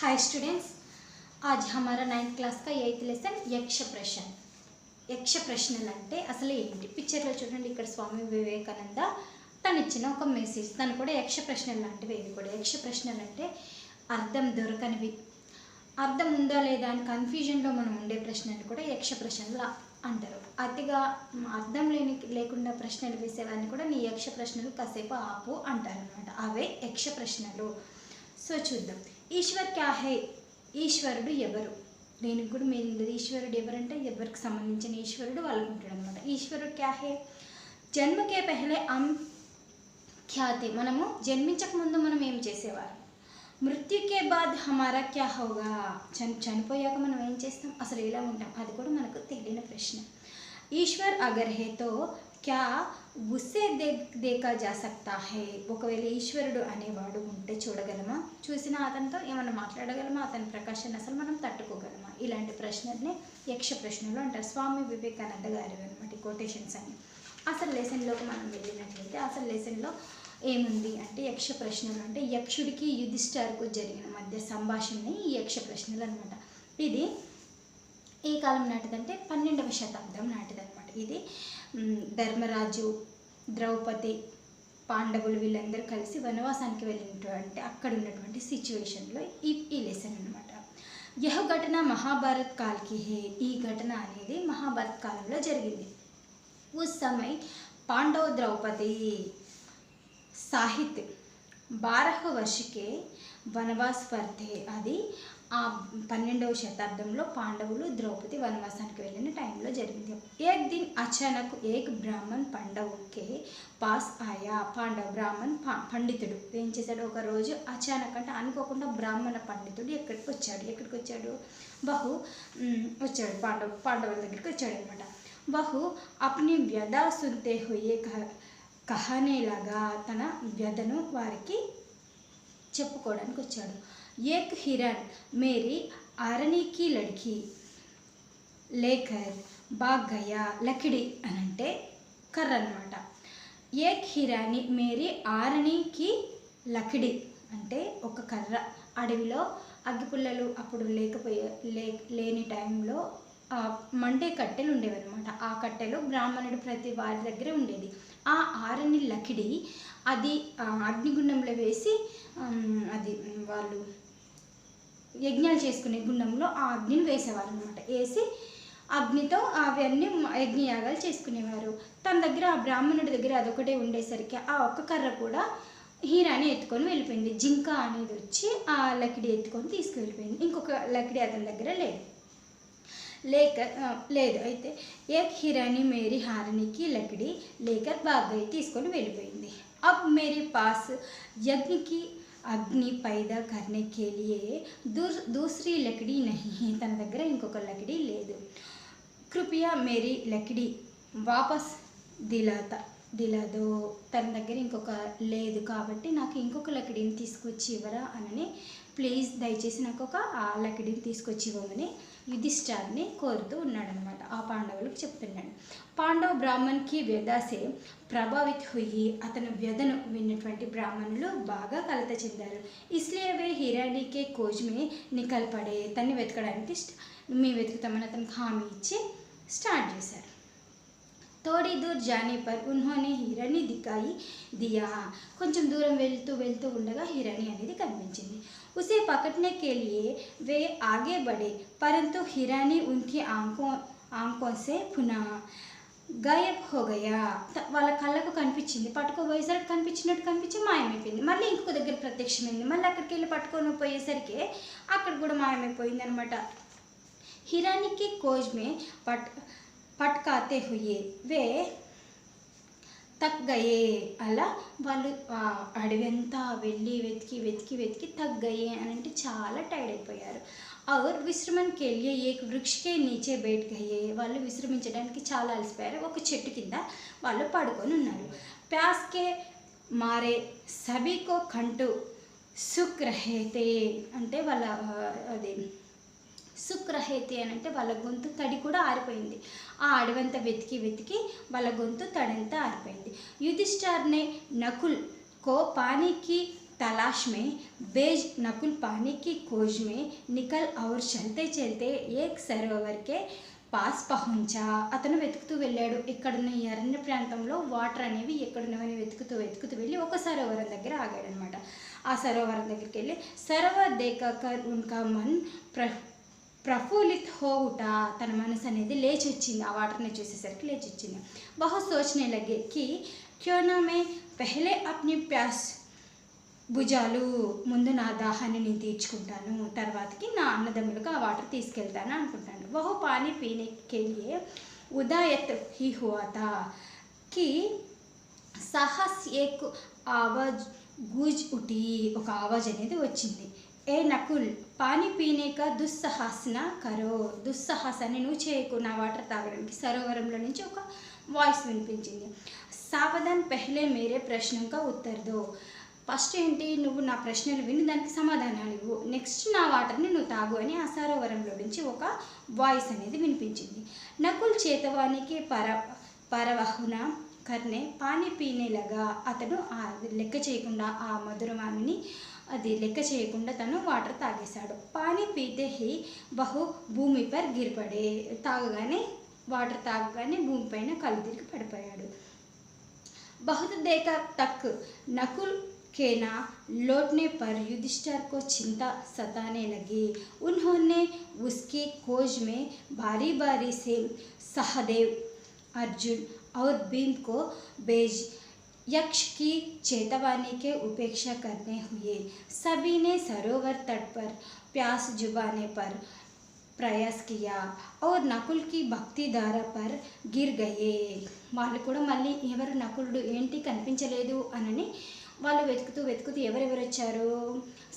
Hi students, आज हमारा 9th class का 8th लेसन यक्ष प्रश्न। యక్ష ప్రశ్నలు అంటే అసలు ఏంటి? పిక్చర్లో చూడండి, ఇక్కడ స్వామి వివేకానంద తను ఇచ్చిన ఒక మెసేజ్. తను కూడా యక్ష ప్రశ్నలు లాంటివి. ఇవి కూడా యక్ష ప్రశ్నలు అంటే అర్థం దొరకనివి, అర్థం ఉందా లేదా అని కన్ఫ్యూజన్లో మనం ఉండే ప్రశ్నలు కూడా యక్ష ప్రశ్నలు అంటారు. అతిగా అర్థం లేకుండా ప్రశ్నలు వేసేవాడిని కూడా నీ యక్ష ప్రశ్నలు కాసేపు ఆపు అంటారనమాట. అవే యక్ష ప్రశ్నలు. సో చూద్దాం. ఈశ్వర్ క్యా హై? ఈశ్వరుడు ఎవరు? దీనికి కూడా మీరు ఈశ్వరుడు ఎవరంటే ఎవరికి సంబంధించిన ఈశ్వరుడు వాళ్ళకు ఉంటాడు అనమాట. ఈశ్వరుడు క్యా హై? జన్మకే పెహలే అమ్ క్యా తే? మనము జన్మించక ముందు మనం ఏం చేసేవారు? మృత్యుకే బాద్ హమారా క్యా హోగా? చనిపోయాక మనం ఏం చేస్తాం, అసలు ఎలా ఉంటాం? అది కూడా మనకు తెలియని ప్రశ్న. ఈశ్వర్ అగర్ హే తో క్యా ఉస్సే దేకా జా సక్తా హై? ఒకవేళ ఈశ్వరుడు అనేవాడు ఉంటే చూడగలమా? చూసిన అతనితో ఏమైనా మాట్లాడగలమా? అతని ప్రకాశాన్ని అసలు మనం తట్టుకోగలమా? ఇలాంటి ప్రశ్నల్ని యక్ష ప్రశ్నలు అంటారు. స్వామి వివేకానంద గారి అనమాట కోటేషన్స్ అని. అసలు లెసన్లోకి మనం వెళ్ళినట్లయితే అసలు లెసన్లో ఏముంది అంటే యక్ష ప్రశ్నలు అంటే యక్షుడికి యుధిష్ఠిరుకు జరిగిన మధ్య సంభాషణని ఈ యక్ష ప్రశ్నలు అనమాట. ఇది ఏ కాలం నాటిదంటే 12వ శతాబ్దం నాటిదనమాట. ఇది ధర్మరాజు, ద్రౌపది, పాండవులు వీళ్ళందరూ కలిసి వనవాసానికి వెళ్ళినటువంటి అక్కడ ఉన్నటువంటి సిచ్యువేషన్లో ఈ లెసన్ అనమాట. యహ ఘటన మహాభారత్ కాల్కి హే? ఈ ఘటన అనేది మహాభారత్ కాలంలో జరిగింది. ఉస్ సమయ పాండవ ద్రౌపది సాహిత్య 12 వర్షకే వనవాస్ పర్తే. అది ఆ 12వ శతాబ్దంలో పాండవులు ద్రౌపది వనవాసానికి వెళ్ళిన టైంలో జరిగింది. ఏక్ దిన్ అచానక్ ఏక్ బ్రాహ్మణ్ పాండవుకే పాస్ ఆయా. బ్రాహ్మణ్ పండితుడు ఏం చేశాడు? ఒక రోజు అచానక్ అంటే అనుకోకుండా బ్రాహ్మణ పండితుడు ఎక్కడికి వచ్చాడు? వచ్చాడు పాండవుల దగ్గరికి వచ్చాడు అనమాట. బహు అప్ని వ్యధ సున్తే హుయే కహనేలాగా తన వ్యధను వారికి చెప్పుకోవడానికి వచ్చాడు. ఏక్ హిరణ్ మేరీ ఆరణికి లడికి లేకర్ బాగ్ గయా. లకిడి అని అంటే కర్ర అనమాట. ఏక్ హిరాని మేరీ ఆరణికి లకిడి అంటే ఒక కర్ర. అడవిలో అగ్గిపుల్లలు అప్పుడు లేని టైంలో మండే కట్టెలు ఉండేవన్నమాట. ఆ కట్టెలు బ్రాహ్మణుడు ప్రతి వారి దగ్గర ఉండేది. ఆ ఆరణి లకిడి అది అగ్నిగుండంలో వేసి అది వాళ్ళు యజ్ఞాలు చేసుకునే గుండంలో ఆ అగ్నిని వేసేవారు అనమాట. వేసి అగ్నితో అవన్నీ యజ్ఞయాగాలు చేసుకునేవారు. తన దగ్గర ఆ బ్రాహ్మణుడి దగ్గర అదొకటే ఉండేసరికి ఆ ఒక్క కర్ర కూడా హీరాని ఎత్తుకొని వెళ్ళిపోయింది. జింక అనేది వచ్చి ఆ లకిడి ఎత్తుకొని తీసుకువెళ్ళిపోయింది. ఇంకొక లకిడి అతని దగ్గర లేదు. అయితే ఏక్ హిరాని మేరీ హారణికి లకిడి లేకర్ బాగా తీసుకొని వెళ్ళిపోయింది. అబ్ మేరీ పాస్ యజ్ఞకి అగ్ని పైదా కర్నే కే లియే దూసరీ లకిడి నహీ. తన దగ్గర ఇంకొక లకిడి లేదు. కృపయా మేరీ లకిడి వాపస్ దిలాదో. తన దగ్గర ఇంకొక లేదు కాబట్టి నాకు ఇంకొక లకిడిని తీసుకొచ్చి ఇవ్వరా అని ప్లీజ్ దయచేసి నాకు ఒక ఆ లకిడిని తీసుకొచ్చి ఇవ్వమని యుధిష్ఠిరుని కోరుతూ ఉన్నాడనమాట. ఆ పాండవులకు చెప్తున్నాడు. పాండవ్ బ్రాహ్మణ్కి వ్యధసే ప్రభావిత్ హుయి. అతను వ్యధను విన్నటువంటి బ్రాహ్మణులు బాగా కలత చెందారు. ఇస్లియే వే హిరాణికే కోజ్మే నికల్ పడే. తన్ని వెతకడానికి మేము వెతుకుతామని అతనికి హామీ ఇచ్చి స్టార్ట్ చేశారు. थोड़ी दूर जाने पर उन्होंने हिरणी दिखाई दिया. కొంచెం దూరం వెళ్తూ ఉండగా హిరణి అనేది కనిపించింది. उसे पकड़ने के लिए वे आगे बढ़े परंतु हिरणी उनकी आंखों से पुनः गायब हो गया. వాళ్ళ కళ్ళకు కనిపించింది, పట్టుకోబోయేసరికి కనిపించి మాయమైపోయింది. మళ్ళీ ఇంకొక దగ్గర ప్రత్యక్షమైంది. మళ్ళీ అక్కడికి వెళ్ళి పట్టుకొని పోయేసరికి అక్కడ కూడా మాయమైపోయింది అనమాట. हिरणी खोज में పట్కాతే హుయే వే తగ్గయే. అలా వాళ్ళు అడవి అంతా వెళ్ళి వెతికి తగ్గయే అని అంటే చాలా టైర్డ్ అయిపోయారు. और विश्रमण के लिए एक वृक्ष के नीचे बैठ गए. వాళ్ళు విశ్రమించడానికి చాలా అలసిపోయారు. ఒక చెట్టు కింద వాళ్ళు పడుకొని ఉన్నారు. ప్యాస్ కే మారే సభీ కో కంటూ సుక్ రహే తే అంటే వాళ్ళ అది సుక్ రహేతే అని అంటే వాళ్ళ గొంతు తడి కూడా ఆరిపోయింది. ఆ అడవంతా వెతికి వాళ్ళ గొంతు తడంతా ఆరిపోయింది. యుధిష్ఠిరునే నకుల్ కో పానీకి तलाश में बेज नकुल पानी की खोज में निकल और चलते चलते एक सरोवर के పాస్ పహుంచా. అతను వెతుకుతూ వెళ్ళాడు. ఎక్కడున్న ఈ అరణ్య ప్రాంతంలో వాటర్ అనేవి ఎక్కడున్నవని వెతుకుతూ వెతుకుతూ వెళ్ళి ఒక సరోవరం దగ్గర ఆగాడనమాట. ఆ సరోవరం దగ్గరికి వెళ్ళి సరోవర్ దేఖకర్ ఉన్కా మన్ ప్రఫుల్లిత్ హో ఉఠా. తన మనసు అనేది లేచి వచ్చింది. ఆ వాటర్ని చూసేసరికి లేచి వచ్చింది. బహుత్ సోచనే లగే కి క్యో నా మే పెహ్లే అప్ని ప్యాస్ భుజాలు ముందు నా దాహాన్ని నేను తీర్చుకుంటాను, తర్వాతకి నా అన్నదమ్ములకు ఆ వాటర్ తీసుకెళ్తాను అనుకుంటాను. వహు పానీ పీనే కే లియే ఉదాయత్ హీ హువా థా కి సాహస్ ఏక్ ఆవాజ్ గూజ్ ఉఠీ. ఒక ఆవాజ్ అనేది వచ్చింది. ఏ నకుల్ పానీ పీనే కా దుస్సాహసన కరో. దుస్సాహసాన్ని నువ్వు చేయకు నా వాటర్ తాగడానికి. సరోవరంలో నుంచి ఒక వాయిస్ వినిపించింది. సావధాన్ పెహ్లే మేరే ప్రశ్న కా ఉత్తర్ దో. ఫస్ట్ ఏంటి, నువ్వు నా ప్రశ్నలు విని దానికి సమాధానాలు ఇవ్వు, నెక్స్ట్ నా వాటర్ని నువ్వు తాగు అని ఆ సరోవరంలో నుంచి ఒక వాయిస్ అనేది వినిపించింది. నకుల్ చేతవానికి పరవహున కర్నే పానీ పీనేలాగా. అతడు లెక్క చేయకుండా ఆ మధురవాణిని అది లెక్క చేయకుండా తను వాటర్ తాగేశాడు. పానీ పీతే హీ బహు భూమి పర్ గిరిపడే. వాటర్ తాగగానే భూమిపైన కళ్ళు తిరిగి పడిపోయాడు. బహుత్ దేర్ తక్ నకుల్ के ना लौटने पर युधिष्ठिर को चिंता सताने लगी. उन्होंने उसकी खोज में बारी बारी से सहदेव, अर्जुन और भीम को भेज यक्ष की चेतावनी के उपेक्षा करने हुए. सभी ने सरोवर तट पर प्यास जुबाने पर प्रयास किया और नकुल की भक्ति धारा पर गिर गए. వాళ్ళు కూడా మళ్ళీ ఎవరు నకులుడు ఏంటి కనిపించలేదు అనని వాళ్ళు వెతుకుతూ ఎవరెవరు వచ్చారు,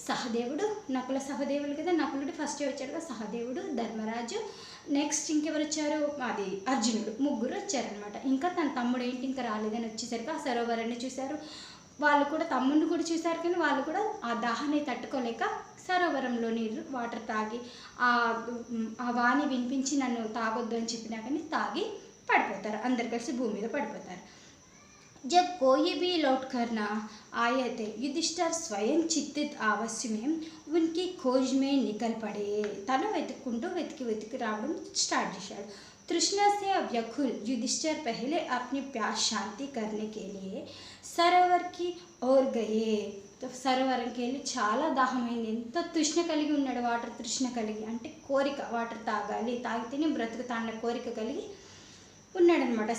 సహదేవుడు, నకుల సహదేవులు కదా, నకులుడు ఫస్ట్ వచ్చాడు కదా, సహదేవుడు, ధర్మరాజు, నెక్స్ట్ ఇంకెవరు వచ్చారు, అది అర్జునుడు, ముగ్గురు వచ్చారనమాట. ఇంకా తన తమ్ముడు ఏంటి ఇంకా రాలేదని వచ్చేసరికి ఆ సరోవరాన్ని చూశారు. వాళ్ళు కూడా తమ్ముడిని కూడా చూశారు, కానీ వాళ్ళు కూడా ఆ దాహాన్ని తట్టుకోలేక సరోవరంలో నీరు వాటర్ తాగి ఆ వాణి వినిపించి నన్ను తాగొద్దు అని చెప్పినా కానీ తాగి పడిపోతారు. అందరు కలిసి భూమి మీద పడిపోతారు. जब कोई भी लौट कर ना आए थे युधिष्ठिर स्वयं चित्तित आवास्य में उनकी खोज में निकल पड़े. तनु వెతుక్కుంటూ వెతికి రావడం స్టార్ట్ చేశాడు. तृष्णा से व्याकुल युधिष्ठिर पहले अपनी प्यास शांति करने के लिए सरोवर की ओर गए. సరోవరంకి వెళ్ళి చాలా దాహమైంది. ఎంత తృష్ణ కలిగి ఉన్నాడు, వాటర్ తృష్ణ కలిగి అంటే కోరిక, వాటర్ తాగాలి, తాగితేనే బ్రతుకుతా అన్న కోరిక కలిగి ఉన్నాడనమాట.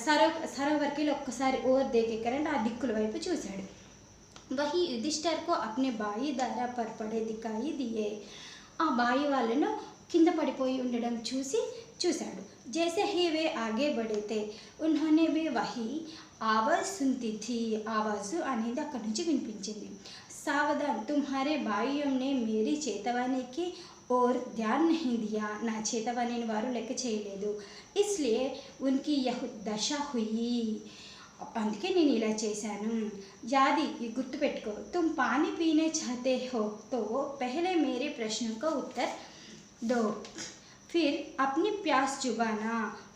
సరోవర్కి ఒక్కసారి ఓవర్ దేకెక్కరంటే ఆ దిక్కుల వైపు చూశాడు. వహీ యుధిష్ఠిర్ కో అప్నే బాయి దారా పర్ పడే దికాయి దియే. ఆ బాయి వాళ్ళను కింద పడిపోయి ఉండడం చూశాడు. జైసే హీ వే ఆగే బడేతే ఉన్హోనే బి వహీ ఆవాజ్ సున్తి థీ. ఆవాజు అనేది అక్కడి నుంచి వినిపించింది. సావధాన్ తుమ్హారే భాయియోం నే మేరీ చేతవానికి ఓర్ ధ్యాన్ నహీ దియా. నా చేతవాణిని వారు లెక్క చేయలేదు. ఇస్లియే ఉన్కి యహ్ దశ హుయి. అందుకే నేను ఇలా చేశాను. యాది గుర్తుపెట్టుకో, తుమ్ పానీ పీనే చాహతే హో తో పహలే మేరే ప్రశ్న కా ఉత్తర్ దో फिर अपनी प्यास जुबाना.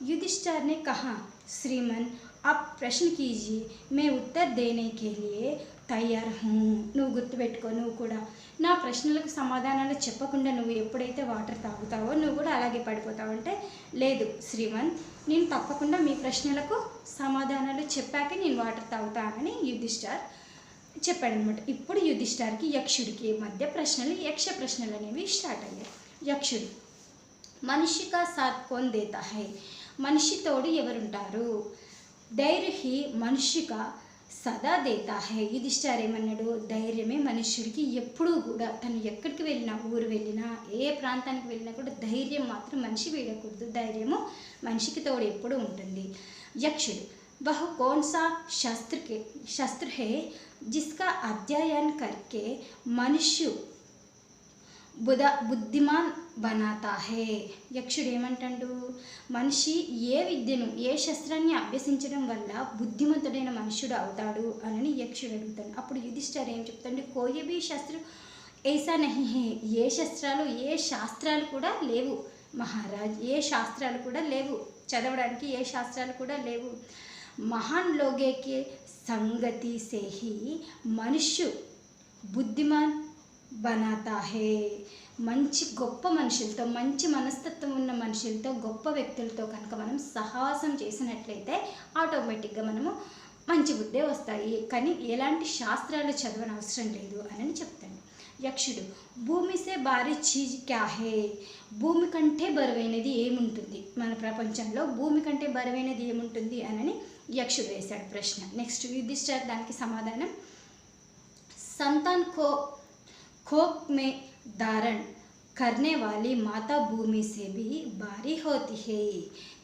युधिष्ठिर ने कहा, श्रीमन आप प्रश्न कीजिए, मैं उत्तर देने के लिए తయార్ హూ. నువ్వు గుర్తుపెట్టుకో, నువ్వు కూడా నా ప్రశ్నలకు సమాధానాలు చెప్పకుండా నువ్వు ఎప్పుడైతే వాటర్ తాగుతావో నువ్వు కూడా అలాగే పడిపోతావు. అంటే లేదు శ్రీమన్, నేను తప్పకుండా మీ ప్రశ్నలకు సమాధానాలు చెప్పాకే నేను వాటర్ తాగుతానని యుధిష్ఠిర్ చెప్పాడనమాట. ఇప్పుడు యుధిష్ఠిర్కి యక్షుడికి మధ్య ప్రశ్నలు, యక్ష ప్రశ్నలు అనేవి స్టార్ట్ అయ్యాయి. యక్షుడు, మనిషి కా సాత్ కోన్ దేతా హై. మనిషి తోడు ఎవరుంటారు? ధైర్య హీ మనిషి కా సదా దేతా హై. యుధిష్ఠిర్ ఏమన్నాడు, ధైర్యమే మనుష్యుడికి ఎప్పుడూ కూడా, తను ఎక్కడికి వెళ్ళినా, ఊరు వెళ్ళినా, ఏ ప్రాంతానికి వెళ్ళినా కూడా ధైర్యం మాత్రం మనిషి వీడకూడదు. ధైర్యము మనిషికి తోడు ఎప్పుడూ ఉంటుంది. యక్షుడు, వహ్ కౌన్ సా శస్త్ర హై జిస్కా అధ్యయన్ కర్కే మనుష్యు బుద్ధిమాన్ బనాతా హే. యక్షుడు ఏమంటాడు, మనిషి ఏ విద్యను, ఏ శస్త్రాన్ని అభ్యసించడం వల్ల బుద్ధిమంతుడైన మనుష్యుడు అవుతాడు అని యక్షుడు అడుగుతాడు. అప్పుడు యుధిష్ఠిర్ ఏం చెప్తాడు, కోయి భీ శస్త్ర ऐसा नहीं है. ఏ శస్త్రాలు, ఏ శాస్త్రాలు కూడా లేవు మహారాజ్, ఏ శాస్త్రాలు కూడా లేవు, చదవడానికి ఏ శాస్త్రాలు కూడా లేవు. మహాన్ లోగే కే సంగతి సే హీ మనుష్యు బుద్ధిమాన్ బనాతా హే. మంచి గొప్ప మనుషులతో, మంచి మనస్తత్వం ఉన్న మనుషులతో, గొప్ప వ్యక్తులతో కనుక మనం సహవాసం చేసినట్లయితే ఆటోమేటిక్గా మనము మంచి బుద్ధే వస్తాయి, కానీ ఎలాంటి శాస్త్రాలు చదవని అవసరం లేదు అని చెప్తాను. యక్షుడు, భూమి సే భారీ చీజ్ క్యా హే. భూమి కంటే బరువైనది ఏముంటుంది, మన ప్రపంచంలో భూమి కంటే బరువైనది ఏముంటుంది అని యక్షుడు వేశాడు ప్రశ్న. నెక్స్ట్ యుధిష్ఠిర్ దానికి సమాధానం, సంతాన్ को कोख में धारण करने वाली माता भूमि से भी भारी होती है.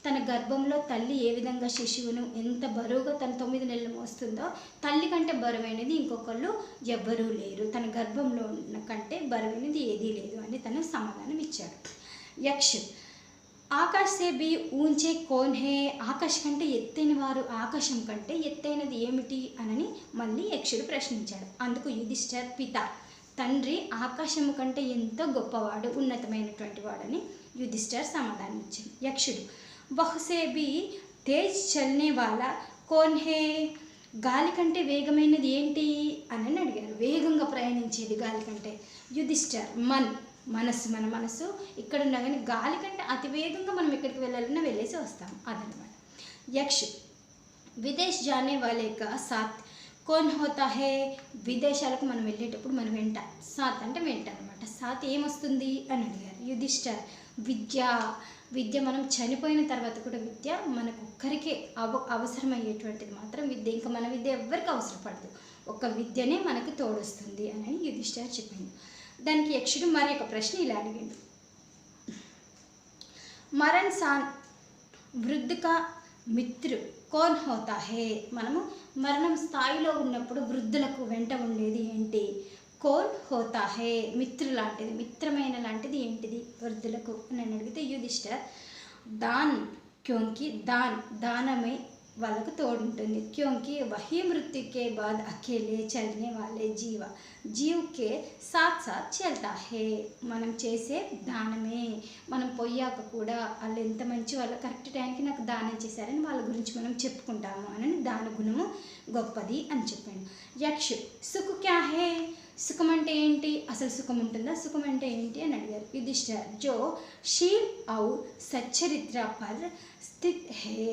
తన గర్భంలో తల్లి ఏ విధంగా శిశువును ఎంత బరువుగా తన 9 నెలలు మోస్తుందో, తల్లి కంటే బరువైనది ఇంకొకళ్ళు ఎవ్వరూ లేరు, తన గర్భంలో ఉన్న కంటే బరువైనది ఏదీ లేదు అని తను సమాధానం ఇచ్చాడు. యక్ష, ఆకాశ్ సే బి ఊంచే కోన్ హే. ఆకాశం కంటే ఎత్తైన వారు, ఆకాశం కంటే ఎత్తైనది ఏమిటి అని మళ్ళీ యక్షుడు ప్రశ్నించాడు. అందుకు యుధిష్ఠిర్, పిత, తండ్రి ఆకాశము కంటే ఎంతో గొప్పవాడు, ఉన్నతమైనటువంటి వాడని యుధిష్ఠిర్ సమాధానం ఇచ్చాడు. యక్షుడు, బహుసే బి తేజ్ చల్నే వాలా కోన్ హే. గాలి కంటే వేగమైనది ఏంటి అని అడిగారు. వేగంగా ప్రయాణించేది గాలి కంటే. యుధిష్ఠిర్, మనస్సు, మన మనసు ఇక్కడ ఉన్నా కానీ గాలి కంటే అతి వేగంగా మనం ఎక్కడికి వెళ్ళాలన్నా వెళ్ళేసి వస్తాం, అదనమాట. యక్ష, విదేశ్ జానే వాలే కా సాత్ కోన్ హోతా హే. విదేశాలకు మనం వెళ్ళేటప్పుడు మనం వెంట, సాత్ అంటే వెంట అనమాట. సాత్ ఏమొస్తుంది అని అడిగారు. యుధిష్ఠిర్, విద్య మనం చనిపోయిన తర్వాత కూడా విద్య మనకు ఒక్కరికే అవసరమయ్యేటువంటిది మాత్రం విద్య, ఇంకా మన విద్య ఎవ్వరికి అవసరపడదు, ఒక విద్యనే మనకు తోడొస్తుంది అని యుధిష్ఠిర్ చెప్పింది. దానికి యక్షుడు మరి ఒక ప్రశ్న ఇలా అడిగాడు, మరణ్ సాన్ వృద్ధ కా మిత్రు కోన్ హోతా హే. మనము మరణం స్థాయిలో ఉన్నప్పుడు వృద్ధులకు వెంట ఉండేది ఏంటి? కోన్ హోతా హే. మిత్రు లాంటిది, మిత్రమైన లాంటిది ఏంటిది వృద్ధులకు అని అడిగితే యుధిష్ఠిర్, దాన్, క్యోంకి దానమే వాళ్ళకు తోడుంటుంది. క్యోంకి వహీ మృత్యుకే బాద్ అకేలే చల్నే వాళ్ళే జీవ్కే సాత్ సాత్ చల్తా హే. మనం చేసే దానమే, మనం పోయాక కూడా వాళ్ళు ఎంత మంచి వాళ్ళు, కరెక్ట్ టైంకి నాకు దానం చేశారని వాళ్ళ గురించి మనం చెప్పుకుంటాము అని దాన గుణము గొప్పది అని చెప్పాను. యక్ష, సుఖ క్యా హే. సుఖం అంటే ఏంటి, అసలు సుఖం ఉంటుందా, సుఖం అంటే ఏంటి అని అడిగారు. యుధిష్ఠిర్, జో శీల్ ఔ సచ్చరిత్ర పర్ స్థిత్ హే.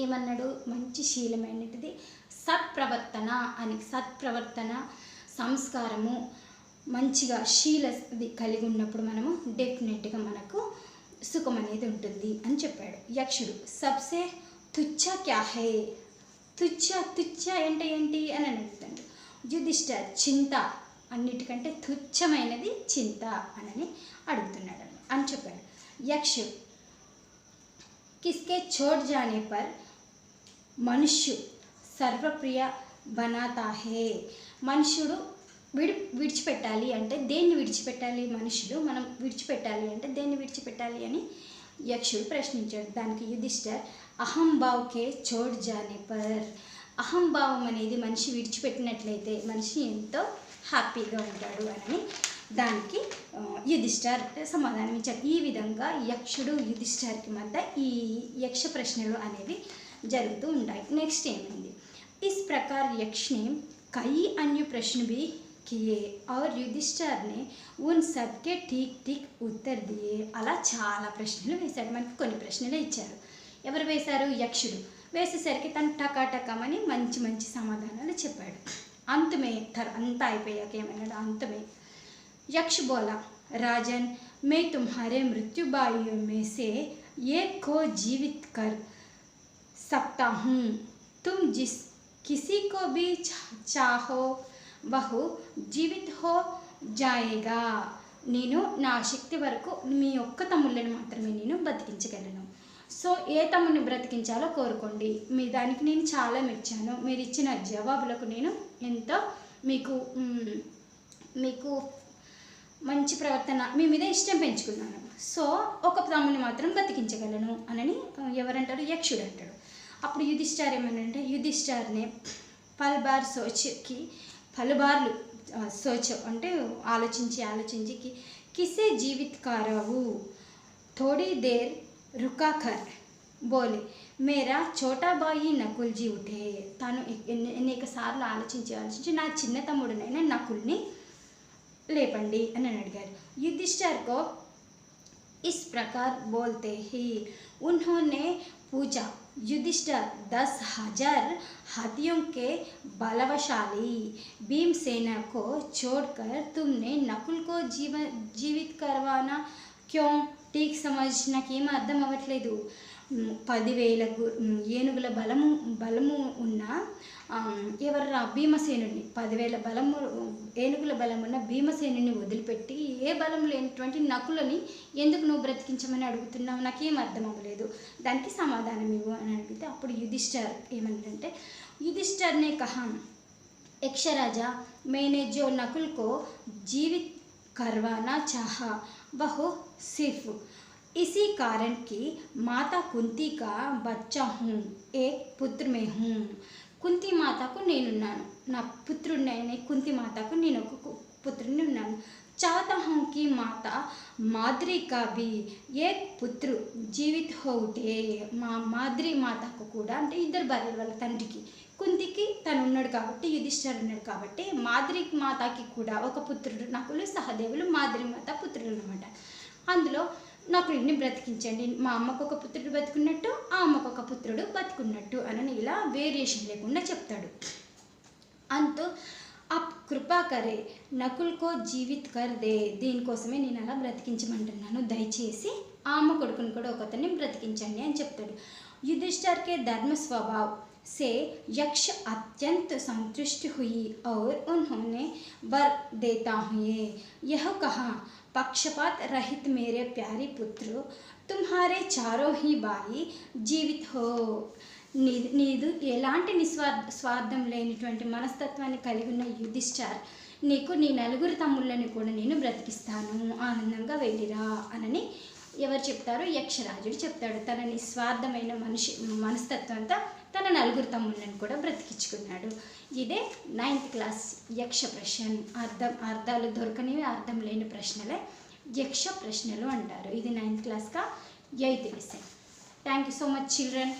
ఏమన్నాడు, మంచి శీలమైనది సత్ప్రవర్తన అని. సత్ప్రవర్తన, సంస్కారము, మంచిగా శీలది కలిగి ఉన్నప్పుడు మనము డెఫినెట్గా మనకు సుఖం అనేది ఉంటుంది అని చెప్పాడు. యక్షుడు, సబ్సే తుచ్చ క్యా హే. తుచ్చ అంటే ఏంటి అని అడుగుతాడు. యుధిష్ఠిర్, చింత, అన్నిటికంటే తుచ్చమైనది చింత అని అడుగుతున్నాడు అని చెప్పాడు. యక్షుడు, किसके छोड़ जाने पर मनुष्य सर्वप्रिय बनाता है. మనుషుడు విడిచిపెట్టాలి అంటే దేన్ని విడిచిపెట్టాలి, మనుషులు మనం విడిచిపెట్టాలి అంటే దేన్ని విడిచిపెట్టాలి అని యక్షుడు ప్రశ్నించాడు. దానికి యుధిష్ఠిర్, అహంభావ్కే చోట్ జానే పర్. అహంభావం అనేది మనిషి విడిచిపెట్టినట్లయితే మనిషి ఎంతో హ్యాపీగా ఉంటాడు అని దానికి యుధిష్ఠిర్ సమాధానం ఇచ్చాడు. ఈ విధంగా యక్షుడు యుధిష్ఠిర్కి మధ్య ఈ యక్ష ప్రశ్నలు అనేవి జరుగుతూ ఉంటాయి. నెక్స్ట్ ఏమైంది, इस प्रकार यक्ष ने कई अन्य प्रश्न भी किए और युधिष्ठिर ने उन सब के ठीक उत्तर दिए. అలా చాలా ప్రశ్నలు వేశాడు, మనకి కొన్ని ప్రశ్నలే ఇచ్చారు. ఎవరు వేశారు, యక్షుడు. వేసేసరికి తను టకాటకమని మంచి మంచి సమాధానాలు చెప్పాడు. అంతమే అంతా అయిపోయాక ఏమన్నాడు, అంతమే यक्ष बोला, राजन मैं तुम्हारे मृत्यु बायुओं में से एक को जीवित कर सकता हूँ. तुम जिस किसी को भी चाहो वह जीवित हो जाएगा. నేను నా శక్తి వరకు మీ ఒక్క తమ్ముళ్ళని మాత్రమే నేను బ్రతికించగలను. సో ఏ తమ్ముని బ్రతికించాలో కోరుకోండి, మీ దానికి నేను చాలా మెచ్చాను, మీరు ఇచ్చిన జవాబులకు నేను ఎంతో మీకు మంచి ప్రవర్తన మీ మీద ఇష్టం పెంచుకున్నాను. సో ఒక తమ్ముని మాత్రం బతికించగలను అని ఎవరంటారు, యక్షుడు అంటాడు. అప్పుడు యుధిష్ఠిర్ ఏమనంటే, యుధిష్ఠిర్నే పలుబార్ సోచ్కి, పలుబార్లు సోచ అంటే ఆలోచించి కిసే జీవిత్ కారావు థోడీ దేర్ రుకాకర్ బోలే మేరా చోటా బాయి నకుల్ జీ ఉఠే. తను అనేక సార్లు ఆలోచించి నా చిన్న తమ్ముడునైనా నకుల్ని లేపండి అని అడిగారు. युधिष्ठिर को इस प्रकार बोलते ही उन्होंने पूछा, युधिष्ठिर 10,000 हाथियों के बलशाली भीमसेना को छोड़कर तुमने नकुल को जीवित करवाना क्यों? ठीक समझ నాకేం అర్థం అవ్వట్లేదు. 10,000 ఏనుగుల బలము ఉన్న ఎవర్రా భీమసేనుడిని, 10,000 ఏనుగుల బలమున్న భీమసేనుని వదిలిపెట్టి ఏ బలం లేనటువంటి నకులని ఎందుకు నువ్వు బ్రతికించమని అడుగుతున్నావు? నాకేం అర్థం అవ్వలేదు, దానికి సమాధానం ఇవ్వు అని అడిగితే అప్పుడు యుధిష్ఠిర్ ఏమన్నాడంటే, युधिष्ठिर ने कहा, यक्षराजा मैंने जो नकुल को जीवित करवाना चाहा वह सिर्फ इसी कारण की माता कुंती का बच्चा हूँ, एक पुत्र में हूँ. కుంతి మాతకు నేనున్నాను, నా పుత్రుడిని కుంతి మాతకు నేను ఒక పుత్రుడిని ఉన్నాను. चाहता हूँ कि माता माद्री का भी एक पुत्र जीवित हो उठे. మా మాద్రి మాతకు కూడా అంటే ఇద్దరు భార్యలు వాళ్ళ తండ్రికి, కుంతికి తను ఉన్నాడు కాబట్టి యుధిష్ఠిర్ ఉన్నాడు కాబట్టి మాద్రి మాతకి కూడా ఒక పుత్రుడు నకులు సహదేవులు మాద్రి మాత పుత్రులు అన్నమాట. అందులో నకులుని బ్రతికించండి, మా అమ్మకు ఒక పుత్రుడు బతుకున్నట్టు ఆ అమ్మకు ఒక పుత్రుడు బతుకున్నట్టు అని ఇలా వేరియేషన్ లేకుండా చెప్తాడు. అంటూ आप कृपा करे నకుల్ కో జీవిత్ కర్ దే. దీనికోసమే నేను అలా బ్రతికించమంటున్నాను, దయచేసి ఆ అమ్మ కొడుకుని కూడా ఒకతన్ని బ్రతికించండి అని చెప్తాడు. युधिष्ठिर के धर्म स्वभाव से यक्ष अत्यंत संतुष्ट हुई और उन्होंने वर देता हुए यह कहा, पक्षपात रहित मेरे प्यारे पुत्र तुम्हारे चारों ही भाई जीवित हो. నీదు ఎలాంటి స్వార్థం లేనిటువంటి మనస్తత్వాన్ని కలిగి ఉన్న యుధిష్ఠిర్, నీకు నీ 4 తమ్ముళ్ళని కూడా నేను బ్రతికిస్తాను, ఆనందంగా వెళ్ళిరా అని ఎవరు చెప్తారు? యక్షరాజుడు చెప్తాడు. తన నిస్వార్థమైన మనస్తత్వంతో తన 4 తమ్ముళ్ళని కూడా బ్రతికించుకున్నాడు. ఇదే 9th క్లాస్ యక్ష ప్రశ్న. అర్థాలు దొరకనివి, అర్థం లేని ప్రశ్నలే యక్ష ప్రశ్నలు అంటారు. ఇది 9th క్లాస్ కా 8th lesson. Thank you so much children.